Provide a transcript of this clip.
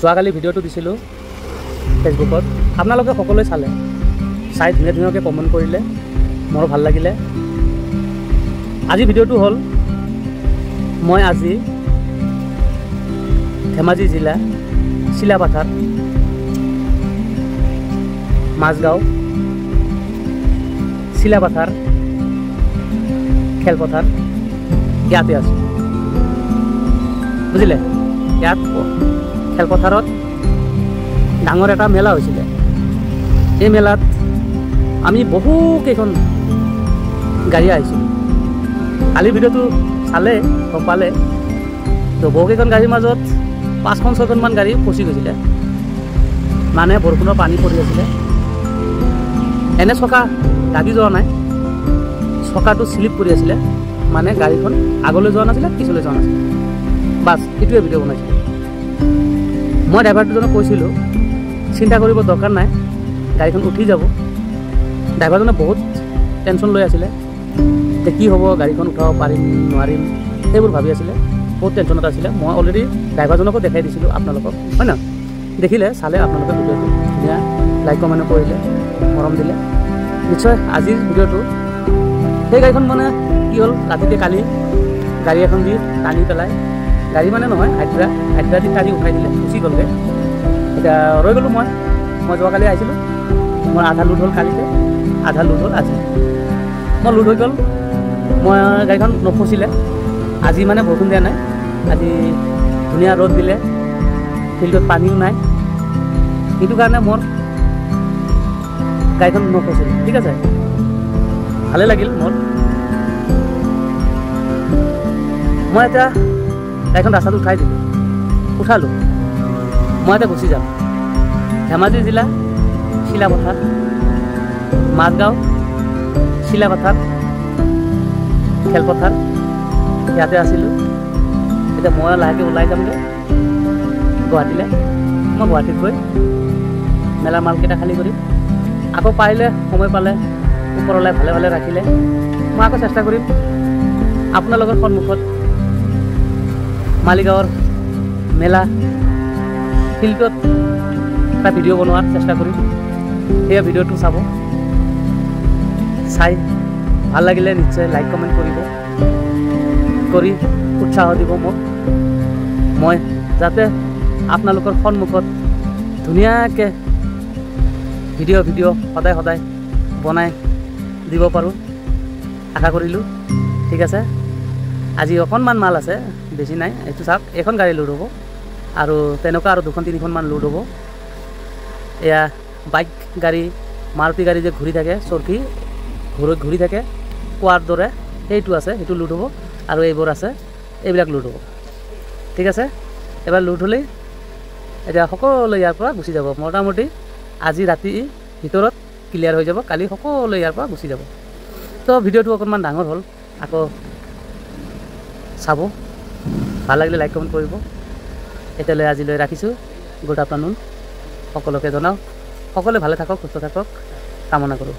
যোৱাকালি ভিডিঅ'টো দিছিলোঁ ফেচবুকত, আপোনালোকে সকলোৱে চালে, চাই ধুনীয়া ধুনীয়াকৈ কমেণ্ট কৰিলে, মোৰো ভাল লাগিলে। আজি ভিডিঅ'টো হ'ল মই আজি ধেমাজি জিলা চিলাপাথাৰ মাজগাঁও চিলাপাথাৰ খেলপথাৰ ইয়াতে আছোঁ, বুজিলে। ইয়াত খেলপথাৰত ডাঙৰ এটা মেলা হৈছিলে। এই মেলাত আমি বহুকেইখন গাড়ী আহিছিলোঁ। কালি ভিডিঅ'টো চালে গম পালে, তো বহুকেইখন গাড়ীৰ মাজত 5-6খনমান গাড়ী ফচি গৈছিলে, মানে বৰষুণৰ পানী পৰি আছিলে। এনে চকা লাগি যোৱা নাই, চকাটো স্লিপ কৰি আছিলে, মানে গাড়ীখন আগলৈ যোৱা নাছিলে, পিছলৈ যোৱা নাছিলে। বাছ এইটোৱে ভিডিঅ' বনাইছিলোঁ। মই ড্ৰাইভাৰজনক কৈছিলোঁ চিন্তা কৰিব দৰকাৰ নাই, গাড়ীখন উঠি যাব। ড্ৰাইভাৰজনে বহুত টেনশ্যন লৈ আছিলে যে কি হ'ব, গাড়ীখন উঠাব পাৰিম নোৱাৰিম সেইবোৰ ভাবি আছিলে, বহুত টেনশ্যনত আছিলে। মই অলৰেডি ড্ৰাইভাৰজনকো দেখাই দিছিলোঁ আপোনালোকক, হয় ন। দেখিলে চালে আপোনালোকে ভিডিঅ'টো, ধুনীয়া লাইক কমেণ্ট কৰিলে, মৰম দিলে। নিশ্চয় আজিৰ ভিডিঅ'টো সেই গাড়ীখন মানে কি হ'ল, ৰাতিতে কালি গাড়ী এখন দি টানি পেলাই, গাড়ী মানে নহয় হাইড্ৰা দি টানি উঠাই দিলে, গুচি গ'লগৈ। এতিয়া ৰৈ গ'লোঁ মই যোৱাকালি আহিছিলোঁ, মোৰ আধা লোড হ'ল কালিতে, আধা লোড হ'ল আজি। মই লোড হৈ গ'ল, মই গাড়ীখন নফচিলে। আজি মানে বৰষুণ দিয়া নাই, আজি ধুনীয়া ৰ'দ দিলে, ফিল্ডত পানীও নাই, সেইটো কাৰণে মোৰ গাড়ীখন নফচিলে। ঠিক আছে, ভালে লাগিল মোৰ। মই এতিয়া গাড়ীখন ৰাস্তাত উঠাই দিলোঁ, উঠালোঁ। মই এতিয়া গুচি যাম ধেমাজি জিলা চিলাপথাৰ মাজগাঁও চিলাপথাৰ খেলপথাৰ ইয়াতে আছিলোঁ। এতিয়া মই লাহেকৈ ওলাই যামগৈ গুৱাহাটীলৈ। মই গুৱাহাটীত গৈ মেলাৰ মালকেইটা খালী কৰিম। আকৌ পাৰিলে সময় পালে ওপৰলৈ ভালে ভালে ৰাখিলে মই আকৌ চেষ্টা কৰিম আপোনালোকৰ সন্মুখত মালিগাঁৱৰ মেলা ফিল্ডত এটা ভিডিঅ' বনোৱাৰ চেষ্টা কৰিম। সেই ভিডিঅ'টো চাব, চাই ভাল লাগিলে নিশ্চয় লাইক কমেণ্ট কৰিব, কৰি উৎসাহ দিব মোক, মই যাতে আপোনালোকৰ সন্মুখত ধুনীয়াকৈ ভিডিঅ' সদায় বনাই দিব পাৰোঁ, আশা কৰিলোঁ। ঠিক আছে, আজি অকণমান মাল আছে, বেছি নাই। এইটো চাওক, এখন গাড়ী লোড হ'ব, আৰু তেনেকুৱা আৰু 2-3খনমান লোড হ'ব। এয়া বাইক গাড়ী, মাৰুতি গাড়ী যে ঘূৰি থাকে, চৰখি ঘূৰি থাকে কোৱাৰ দৰে, সেইটো আছে, সেইটো লোড হ'ব। আৰু এইবোৰ আছে, এইবিলাক লোড হ'ব। ঠিক আছে, এবাৰ লোড হ'লেই এতিয়া সকলো ইয়াৰ পৰা গুচি যাব। মোটামুটি আজি ৰাতি ভিতৰত ক্লিয়াৰ হৈ যাব, কালি সকলো ইয়াৰ পৰা গুচি যাব। তো ভিডিঅ'টো অকণমান ডাঙৰ হ'ল, আকৌ চাব, ভাল লাগিলে লাইক কমেণ্ট কৰিব। এতিয়ালৈ আজিলৈ ৰাখিছোঁ। গুড আফটাৰনুন সকলোকে জনাওঁ, সকলোৱে ভালে থাকক, সুস্থ থাকক কামনা কৰোঁ।